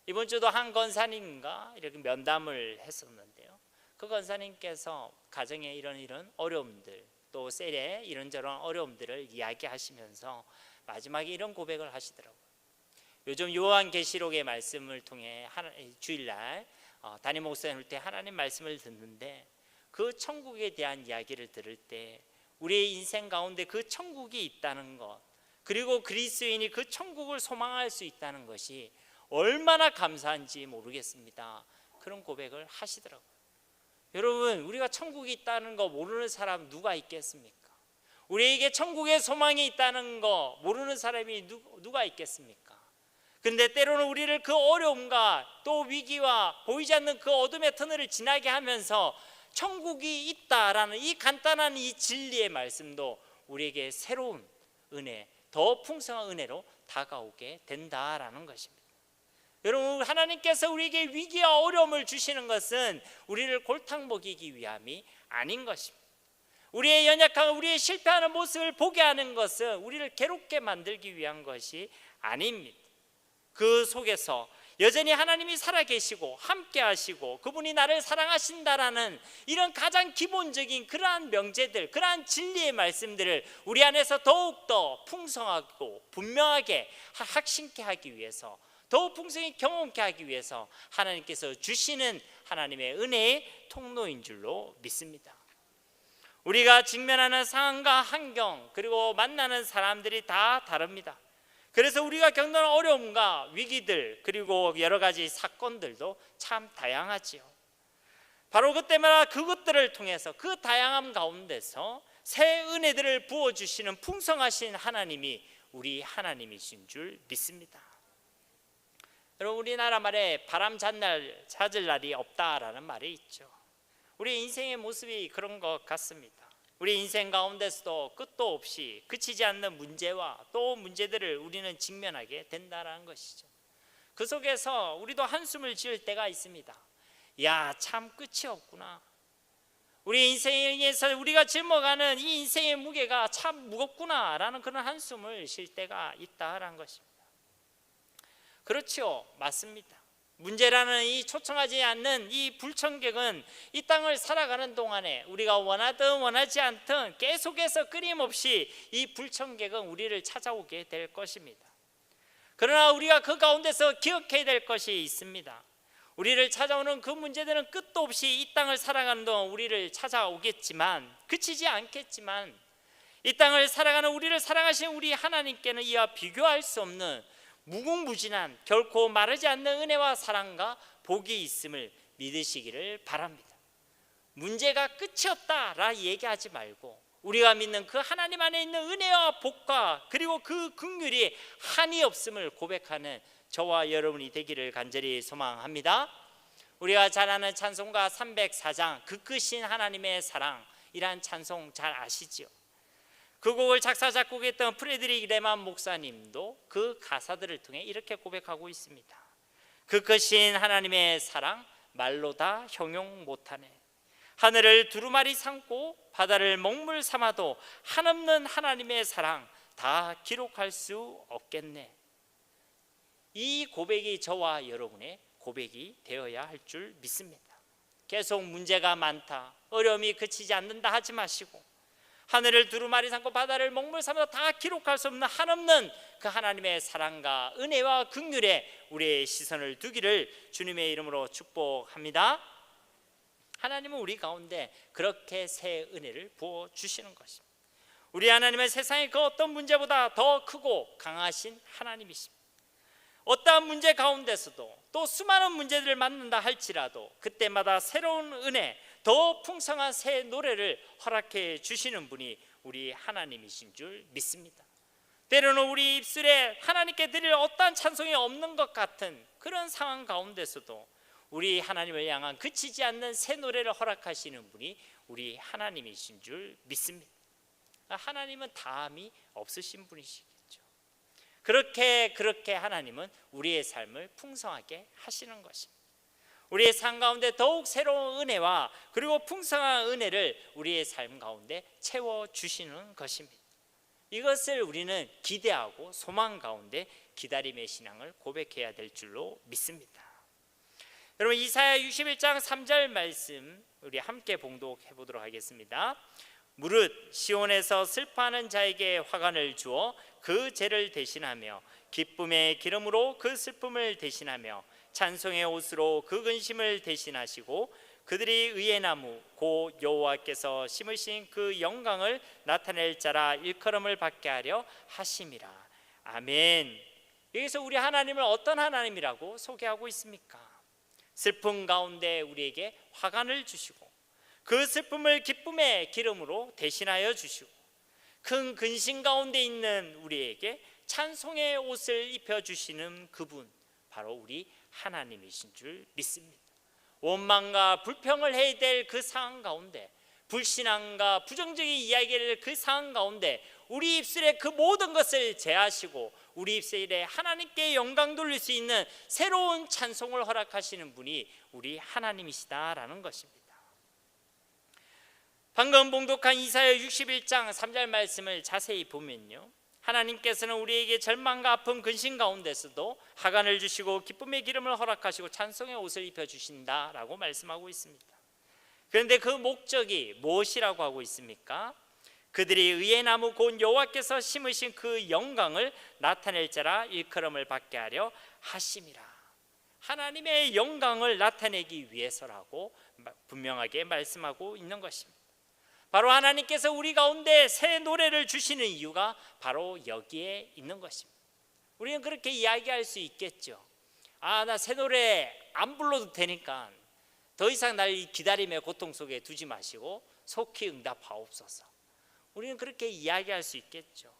이번 주도 한 권사님과 이렇게 면담을 했었는데요, 그 권사님께서 가정에 이런 어려움들, 또 셀에 이런저런 어려움들을 이야기하시면서 마지막에 이런 고백을 하시더라고요. 요즘 요한계시록의 말씀을 통해 주일날 담임 목사님 때 하나님 말씀을 듣는데, 그 천국에 대한 이야기를 들을 때 우리의 인생 가운데 그 천국이 있다는 것, 그리고 그리스도인이 그 천국을 소망할 수 있다는 것이 얼마나 감사한지 모르겠습니다. 그런 고백을 하시더라고요. 여러분, 우리가 천국이 있다는 거 모르는 사람 누가 있겠습니까? 우리에게 천국의 소망이 있다는 거 모르는 사람이 누가 있겠습니까? 근데 때로는 우리를 그 어려움과 또 위기와 보이지 않는 그 어둠의 터널을 지나게 하면서 천국이 있다라는 이 간단한 이 진리의 말씀도 우리에게 새로운 은혜, 더 풍성한 은혜로 다가오게 된다라는 것입니다. 여러분, 하나님께서 우리에게 위기와 어려움을 주시는 것은 우리를 골탕 먹이기 위함이 아닌 것입니다. 우리의 연약함, 우리의 실패하는 모습을 보게 하는 것은 우리를 괴롭게 만들기 위한 것이 아닙니다. 그 속에서 여전히 하나님이 살아계시고 함께 하시고 그분이 나를 사랑하신다라는 이런 가장 기본적인 그러한 명제들, 그러한 진리의 말씀들을 우리 안에서 더욱더 풍성하고 분명하게 확신케 하기 위해서, 더욱 풍성히 경험케 하기 위해서 하나님께서 주시는 하나님의 은혜의 통로인 줄로 믿습니다. 우리가 직면하는 상황과 환경, 그리고 만나는 사람들이 다 다릅니다. 그래서 우리가 겪는 어려움과 위기들, 그리고 여러 가지 사건들도 참 다양하지요. 바로 그때마다 그것들을 통해서 그 다양함 가운데서 새 은혜들을 부어주시는 풍성하신 하나님이 우리 하나님이신 줄 믿습니다. 여러분, 우리나라 말에 바람 잦을 날이 없다라는 말이 있죠. 우리 인생의 모습이 그런 것 같습니다. 우리 인생 가운데서도 끝도 없이 그치지 않는 문제와 또 문제들을 우리는 직면하게 된다는 것이죠. 그 속에서 우리도 한숨을 지을 때가 있습니다. 야, 참 끝이 없구나. 우리 인생에서 우리가 짊어가는 이 인생의 무게가 참 무겁구나 라는 그런 한숨을 쉴 때가 있다는 것입니다. 그렇죠, 맞습니다. 문제라는 이 초청하지 않는 이 불청객은 이 땅을 살아가는 동안에 우리가 원하든 원하지 않든 계속해서 끊임없이 이 불청객은 우리를 찾아오게 될 것입니다. 그러나 우리가 그 가운데서 기억해야 될 것이 있습니다. 우리를 찾아오는 그 문제들은 끝도 없이 이 땅을 살아가는 동안 우리를 찾아오겠지만, 그치지 않겠지만, 이 땅을 살아가는 우리를 사랑하신 우리 하나님께는 이와 비교할 수 없는 무궁무진한, 결코 마르지 않는 은혜와 사랑과 복이 있음을 믿으시기를 바랍니다. 문제가 끝이 없다라 얘기하지 말고 우리가 믿는 그 하나님 안에 있는 은혜와 복과 그리고 그 긍휼이 한이 없음을 고백하는 저와 여러분이 되기를 간절히 소망합니다. 우리가 잘 아는 찬송가 304장 그 크신 하나님의 사랑이란 찬송 잘 아시죠? 그 곡을 작사 작곡했던 프레드릭 레만 목사님도 그 가사들을 통해 이렇게 고백하고 있습니다. 그 크신 하나님의 사랑 말로 다 형용 못하네. 하늘을 두루마리 삼고 바다를 먹물 삼아도 한없는 하나님의 사랑 다 기록할 수 없겠네. 이 고백이 저와 여러분의 고백이 되어야 할 줄 믿습니다. 계속 문제가 많다, 어려움이 그치지 않는다 하지 마시고 하늘을 두루마리 삼고 바다를 먹물 삼아도 다 기록할 수 없는 한없는 그 하나님의 사랑과 은혜와 긍휼에 우리의 시선을 두기를 주님의 이름으로 축복합니다. 하나님은 우리 가운데 그렇게 새 은혜를 부어주시는 것입니다. 우리 하나님은 세상의 그 어떤 문제보다 더 크고 강하신 하나님이십니다. 어떠한 문제 가운데서도 또 수많은 문제들을 만난다 할지라도 그때마다 새로운 은혜, 더 풍성한 새 노래를 허락해 주시는 분이 우리 하나님이신 줄 믿습니다. 때로는 우리 입술에 하나님께 드릴 어떠한 찬송이 없는 것 같은 그런 상황 가운데서도 우리 하나님을 향한 그치지 않는 새 노래를 허락하시는 분이 우리 하나님이신 줄 믿습니다. 하나님은 다함이 없으신 분이시겠죠. 그렇게 하나님은 우리의 삶을 풍성하게 하시는 것입니다. 우리의 삶 가운데 더욱 새로운 은혜와 그리고 풍성한 은혜를 우리의 삶 가운데 채워주시는 것입니다. 이것을 우리는 기대하고 소망 가운데 기다림의 신앙을 고백해야 될 줄로 믿습니다. 여러분, 이사야 61장 3절 말씀 우리 함께 봉독해 보도록 하겠습니다. 무릇 시온에서 슬퍼하는 자에게 화관을 주어 그 죄를 대신하며 기쁨의 기름으로 그 슬픔을 대신하며 찬송의 옷으로 그 근심을 대신하시고 그들이 의의 나무 곧 여호와께서 심으신 그 영광을 나타낼 자라 일컬음을 받게 하려 하심이라. 아멘. 여기서 우리 하나님을 어떤 하나님이라고 소개하고 있습니까? 슬픔 가운데 우리에게 화관을 주시고 그 슬픔을 기쁨의 기름으로 대신하여 주시고 큰 근심 가운데 있는 우리에게 찬송의 옷을 입혀주시는 그분, 바로 우리 하나님이신 줄 믿습니다. 원망과 불평을 해야 될 그 상황 가운데, 불신앙과 부정적인 이야기를 그 상황 가운데 우리 입술에 그 모든 것을 제하시고 우리 입술에 하나님께 영광 돌릴 수 있는 새로운 찬송을 허락하시는 분이 우리 하나님이시다라는 것입니다. 방금 봉독한 이사야 61장 3절 말씀을 자세히 보면요, 하나님께서는 우리에게 절망과 아픔 근심 가운데서도 화관을 주시고 기쁨의 기름을 허락하시고 찬송의 옷을 입혀주신다라고 말씀하고 있습니다. 그런데 그 목적이 무엇이라고 하고 있습니까? 그들이 의의 나무 곧 여호와께서 심으신 그 영광을 나타낼 자라 일컬음을 받게 하려 하심이라. 하나님의 영광을 나타내기 위해서라고 분명하게 말씀하고 있는 것입니다. 바로 하나님께서 우리 가운데 새 노래를 주시는 이유가 바로 여기에 있는 것입니다. 우리는 그렇게 이야기할 수 있겠죠. 나 새 노래 안 불러도 되니까 더 이상 날 이 기다림의 고통 속에 두지 마시고 속히 응답하옵소서. 우리는 그렇게 이야기할 수 있겠죠.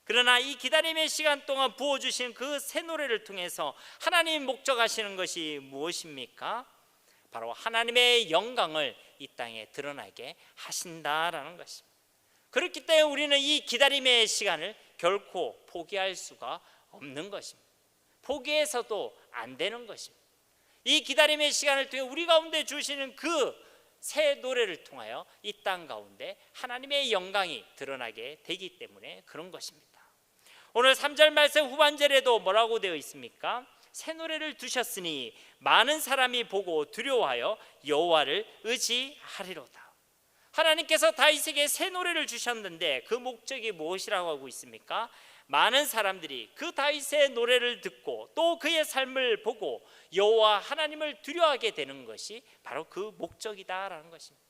그러나 이 기다림의 시간 동안 부어주신 그 새 노래를 통해서 하나님 목적하시는 것이 무엇입니까? 바로 하나님의 영광을 이 땅에 드러나게 하신다라는 것입니다. 그렇기 때문에 우리는 이 기다림의 시간을 결코 포기할 수가 없는 것입니다. 포기해서도 안 되는 것입니다. 이 기다림의 시간을 통해 우리 가운데 주시는 그 새 노래를 통하여 이 땅 가운데 하나님의 영광이 드러나게 되기 때문에 그런 것입니다. 오늘 3절 말씀 후반절에도 뭐라고 되어 있습니까? 새 노래를 두셨으니 많은 사람이 보고 두려워하여 여호와를 의지하리로다. 하나님께서 다윗에게 새 노래를 주셨는데 그 목적이 무엇이라고 하고 있습니까? 많은 사람들이 그 다윗의 노래를 듣고 또 그의 삶을 보고 여호와 하나님을 두려워하게 되는 것이 바로 그 목적이다라는 것입니다.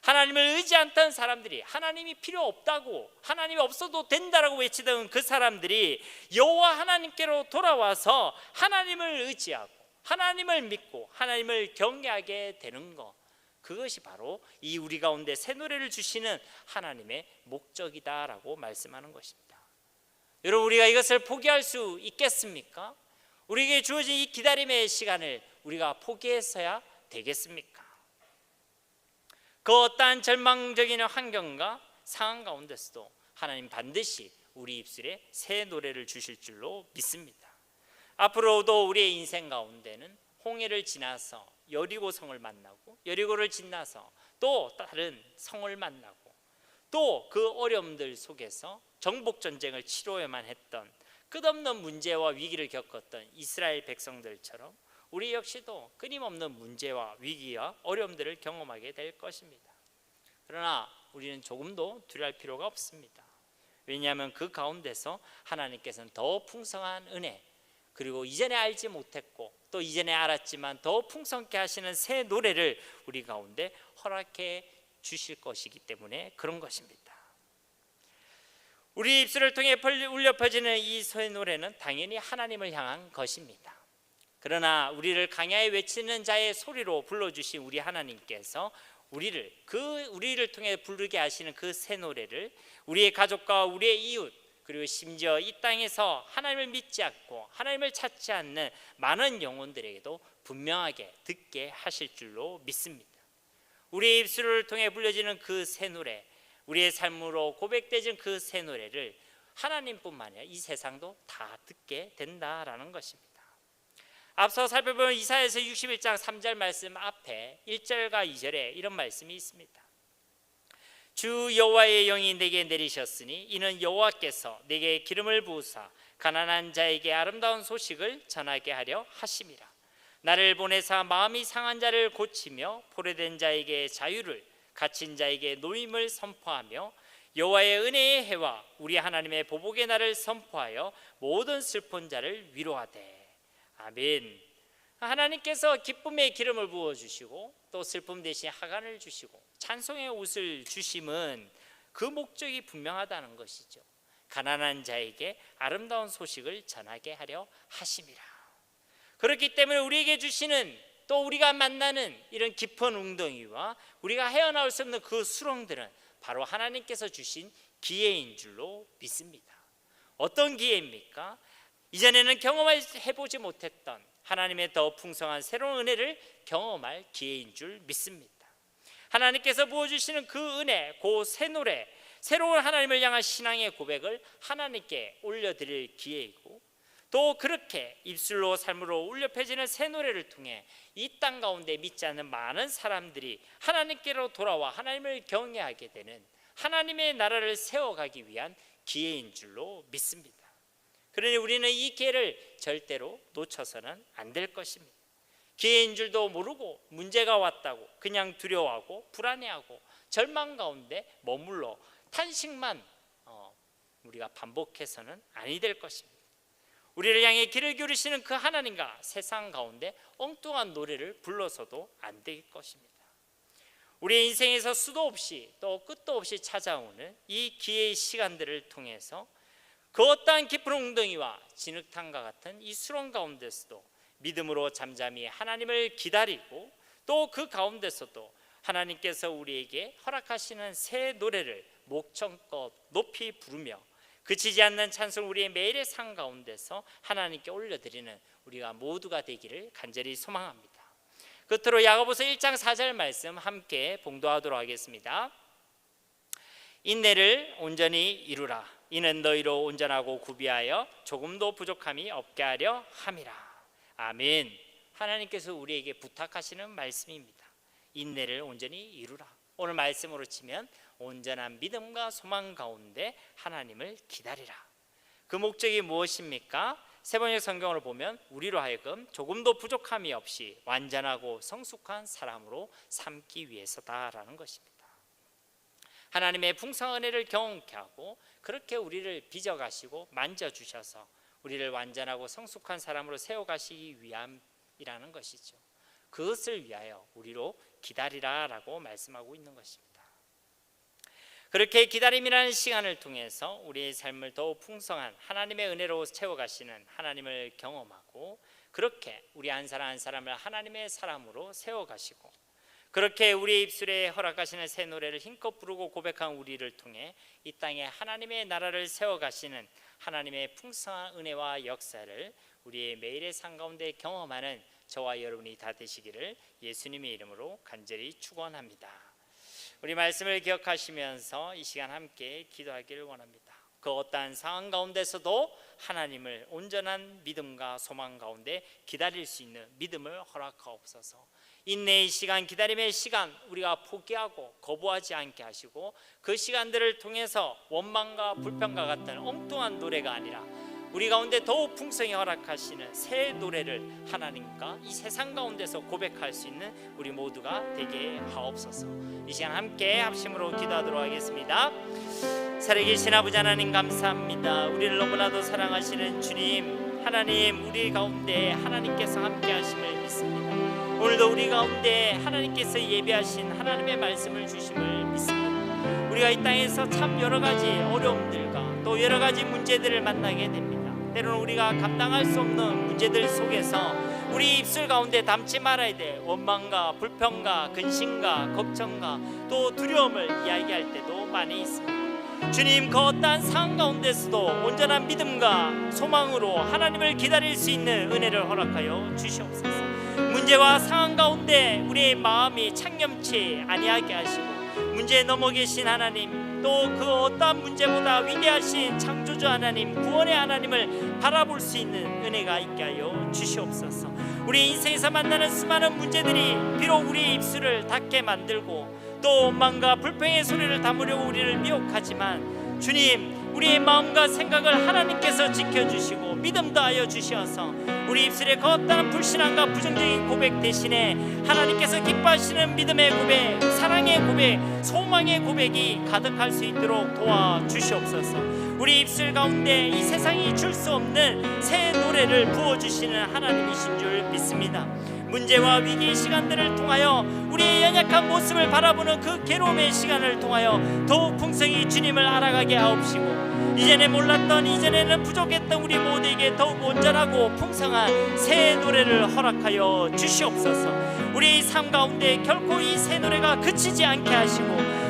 하나님을 의지 않던 사람들이, 하나님이 필요 없다고, 하나님이 없어도 된다라고 외치던 그 사람들이 여호와 하나님께로 돌아와서 하나님을 의지하고 하나님을 믿고 하나님을 경외하게 되는 것, 그것이 바로 이 우리 가운데 새 노래를 주시는 하나님의 목적이다라고 말씀하는 것입니다. 여러분, 우리가 이것을 포기할 수 있겠습니까? 우리에게 주어진 이 기다림의 시간을 우리가 포기해서야 되겠습니까? 그 어떠한 절망적인 환경과 상황 가운데서도 하나님 반드시 우리 입술에 새 노래를 주실 줄로 믿습니다. 앞으로도 우리의 인생 가운데는 홍해를 지나서 여리고성을 만나고, 여리고를 지나서 또 다른 성을 만나고, 또 그 어려움들 속에서 정복전쟁을 치러야만 했던, 끝없는 문제와 위기를 겪었던 이스라엘 백성들처럼 우리 역시도 끊임없는 문제와 위기와 어려움들을 경험하게 될 것입니다. 그러나 우리는 조금도 두려워할 필요가 없습니다. 왜냐하면 그 가운데서 하나님께서는 더 풍성한 은혜, 그리고 이전에 알지 못했고 또 이전에 알았지만 더 풍성케 하시는 새 노래를 우리 가운데 허락해 주실 것이기 때문에 그런 것입니다. 우리 입술을 통해 울려 퍼지는 이 새 노래는 당연히 하나님을 향한 것입니다. 그러나 우리를 강야에 외치는 자의 소리로 불러주신 우리 하나님께서 우리를 통해 부르게 하시는 그 새 노래를 우리의 가족과 우리의 이웃, 그리고 심지어 이 땅에서 하나님을 믿지 않고 하나님을 찾지 않는 많은 영혼들에게도 분명하게 듣게 하실 줄로 믿습니다. 우리의 입술을 통해 불려지는 그 새 노래, 우리의 삶으로 고백되는 그 새 노래를 하나님뿐만 아니라 이 세상도 다 듣게 된다라는 것입니다. 앞서 살펴본 이사야서 61장 3절 말씀 앞에 1절과 2절에 이런 말씀이 있습니다. 주 여호와의 영이 내게 내리셨으니 이는 여호와께서 내게 기름을 부으사 가난한 자에게 아름다운 소식을 전하게 하려 하심이라. 나를 보내사 마음이 상한 자를 고치며 포로된 자에게 자유를, 갇힌 자에게 노임을 선포하며 여호와의 은혜의 해와 우리 하나님의 보복의 날을 선포하여 모든 슬픈 자를 위로하되. 아멘. 하나님께서 기쁨의 기름을 부어주시고 또 슬픔 대신 하간을 주시고 찬송의 옷을 주심은 그 목적이 분명하다는 것이죠. 가난한 자에게 아름다운 소식을 전하게 하려 하심이라. 그렇기 때문에 우리에게 주시는, 또 우리가 만나는 이런 깊은 웅덩이와 우리가 헤어나올 수 없는 그 수렁들은 바로 하나님께서 주신 기회인 줄로 믿습니다. 어떤 기회입니까? 이전에는 경험해보지 못했던 하나님의 더 풍성한 새로운 은혜를 경험할 기회인 줄 믿습니다. 하나님께서 부어주시는 그 은혜, 그 새 노래, 새로운 하나님을 향한 신앙의 고백을 하나님께 올려드릴 기회이고, 또 그렇게 입술로 삶으로 울려 퍼지는 새 노래를 통해 이 땅 가운데 믿지 않는 많은 사람들이 하나님께로 돌아와 하나님을 경외하게 되는 하나님의 나라를 세워가기 위한 기회인 줄로 믿습니다. 그러니 우리는 이 기회를 절대로 놓쳐서는 안 될 것입니다. 기회인 줄도 모르고 문제가 왔다고 그냥 두려워하고 불안해하고 절망 가운데 머물러 탄식만 우리가 반복해서는 아니 될 것입니다. 우리를 향해 길을 기울이시는 그 하나님과 세상 가운데 엉뚱한 노래를 불러서도 안 될 것입니다. 우리의 인생에서 수도 없이 또 끝도 없이 찾아오는 이 기회의 시간들을 통해서 그 어떠한 깊은 웅덩이와 진흙탕과 같은 이 수렁 가운데서도 믿음으로 잠잠히 하나님을 기다리고, 또 그 가운데서도 하나님께서 우리에게 허락하시는 새 노래를 목청껏 높이 부르며 그치지 않는 찬송 우리의 매일의 삶 가운데서 하나님께 올려드리는 우리가 모두가 되기를 간절히 소망합니다. 끝으로 야고보서 1장 4절 말씀 함께 봉독하도록 하겠습니다. 인내를 온전히 이루라. 이는 너희로 온전하고 구비하여 조금도 부족함이 없게 하려 함이라. 아멘. 하나님께서 우리에게 부탁하시는 말씀입니다. 인내를 온전히 이루라. 오늘 말씀으로 치면 온전한 믿음과 소망 가운데 하나님을 기다리라. 그 목적이 무엇입니까? 세번역 성경을 보면 우리로 하여금 조금도 부족함이 없이 완전하고 성숙한 사람으로 삼기 위해서다라는 것입니다. 하나님의 풍성한 은혜를 경험케 하고 그렇게 우리를 빚어가시고 만져주셔서 우리를 완전하고 성숙한 사람으로 세워가시기 위함이라는 것이죠. 그것을 위하여 우리로 기다리라라고 말씀하고 있는 것입니다. 그렇게 기다림이라는 시간을 통해서 우리의 삶을 더욱 풍성한 하나님의 은혜로 채워가시는 하나님을 경험하고, 그렇게 우리 한 사람 한 사람을 하나님의 사람으로 세워가시고, 그렇게 우리의 입술에 허락하시는 새 노래를 힘껏 부르고 고백한 우리를 통해 이 땅에 하나님의 나라를 세워가시는 하나님의 풍성한 은혜와 역사를 우리의 매일의 삶 가운데 경험하는 저와 여러분이 다 되시기를 예수님의 이름으로 간절히 축원합니다. 우리 말씀을 기억하시면서 이 시간 함께 기도하기를 원합니다. 그 어떠한 상황 가운데서도 하나님을 온전한 믿음과 소망 가운데 기다릴 수 있는 믿음을 허락하옵소서. 인내의 시간, 기다림의 시간 우리가 포기하고 거부하지 않게 하시고 그 시간들을 통해서 원망과 불평과 같은 엉뚱한 노래가 아니라 우리 가운데 더욱 풍성히 허락하시는 새 노래를 하나님과 이 세상 가운데서 고백할 수 있는 우리 모두가 되게 하옵소서. 이 시간 함께 합심으로 기도하도록 하겠습니다. 살아계신 아버지 하나님 감사합니다. 우리를 너무나도 사랑하시는 주님 하나님, 우리 가운데 하나님께서 함께 하심을 믿습니다. 오늘도 우리 가운데 하나님께서 예비하신 하나님의 말씀을 주심을 믿습니다. 우리가 이 땅에서 참 여러 가지 어려움들과 또 여러 가지 문제들을 만나게 됩니다. 때로는 우리가 감당할 수 없는 문제들 속에서 우리 입술 가운데 담지 말아야 될 원망과 불평과 근심과 걱정과 또 두려움을 이야기할 때도 많이 있습니다. 주님, 그 어떠한 상황 가운데서도 온전한 믿음과 소망으로 하나님을 기다릴 수 있는 은혜를 허락하여 주시옵소서. 문제와 상황 가운데 우리의 마음이 창념치 아니하게 하시고 문제에 넘어 계신 하나님, 또 그 어떠한 문제보다 위대하신 창조주 하나님, 구원의 하나님을 바라볼 수 있는 은혜가 있게 하여 주시옵소서. 우리 인생에서 만나는 수많은 문제들이 비록 우리의 입술을 닫게 만들고 또 원망과 불평의 소리를 담으려고 우리를 미혹하지만 주님, 우리의 마음과 생각을 하나님께서 지켜주시고 믿음 더하여 주셔서 우리 입술에 거듭난 불신앙과 부정적인 고백 대신에 하나님께서 기뻐하시는 믿음의 고백, 사랑의 고백, 소망의 고백이 가득할 수 있도록 도와주시옵소서. 우리 입술 가운데 이 세상이 줄 수 없는 새 노래를 부어주시는 하나님이신 줄 믿습니다. 문제와 위기의 시간들을 통하여 우리의 연약한 모습을 바라보는 그 괴로움의 시간을 통하여 더욱 풍성히 주님을 알아가게 하옵시고 이전에 몰랐던, 이전에는 부족했던 우리 모두에게 더욱 온전하고 풍성한 새 노래를 허락하여 주시옵소서. 우리의 삶 가운데 결코 이 새 노래가 그치지 않게 하시고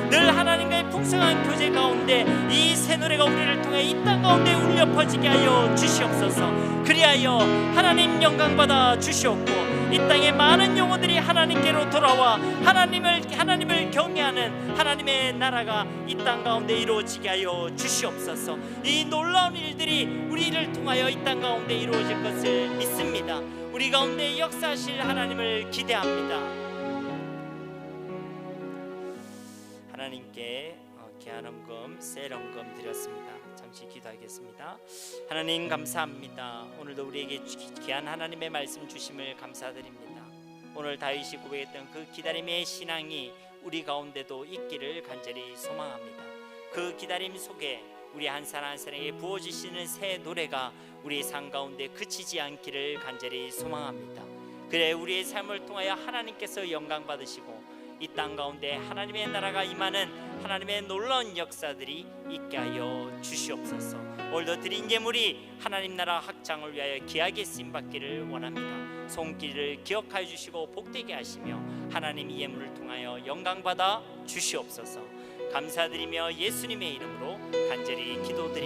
늘 하나님과의 풍성한 교제 가운데 이 새 노래가 우리를 통해 이 땅 가운데 울려 퍼지게 하여 주시옵소서. 그리하여 하나님 영광 받아 주시옵고 이 땅의 많은 영혼들이 하나님께로 돌아와 하나님을 경외하는 하나님의 나라가 이 땅 가운데 이루어지게 하여 주시옵소서. 이 놀라운 일들이 우리를 통하여 이 땅 가운데 이루어질 것을 믿습니다. 우리 가운데 역사하실 하나님을 기대합니다. 하나님께 귀한헌금, 셀헌금 드렸습니다. 잠시 기도하겠습니다. 하나님 감사합니다. 오늘도 우리에게 귀한 하나님의 말씀 주심을 감사드립니다. 오늘 다윗이 고백했던 그 기다림의 신앙이 우리 가운데도 있기를 간절히 소망합니다. 그 기다림 속에 우리 한 사람 한 사람에게 부어주시는 새 노래가 우리의 삶 가운데 그치지 않기를 간절히 소망합니다. 그래 우리의 삶을 통하여 하나님께서 영광 받으시고 이 땅 가운데 하나님의 나라가 임하는 하나님의 놀라운 역사들이 있게 하여 주시옵소서. 오늘도 드린 예물이 하나님 나라 확장을 위하여 귀하게 쓰임받기를 원합니다. 손길을 기억하여 주시고 복되게 하시며 하나님 이 예물을 통하여 영광 받아 주시옵소서. 감사드리며 예수님의 이름으로 간절히 기도드립니다.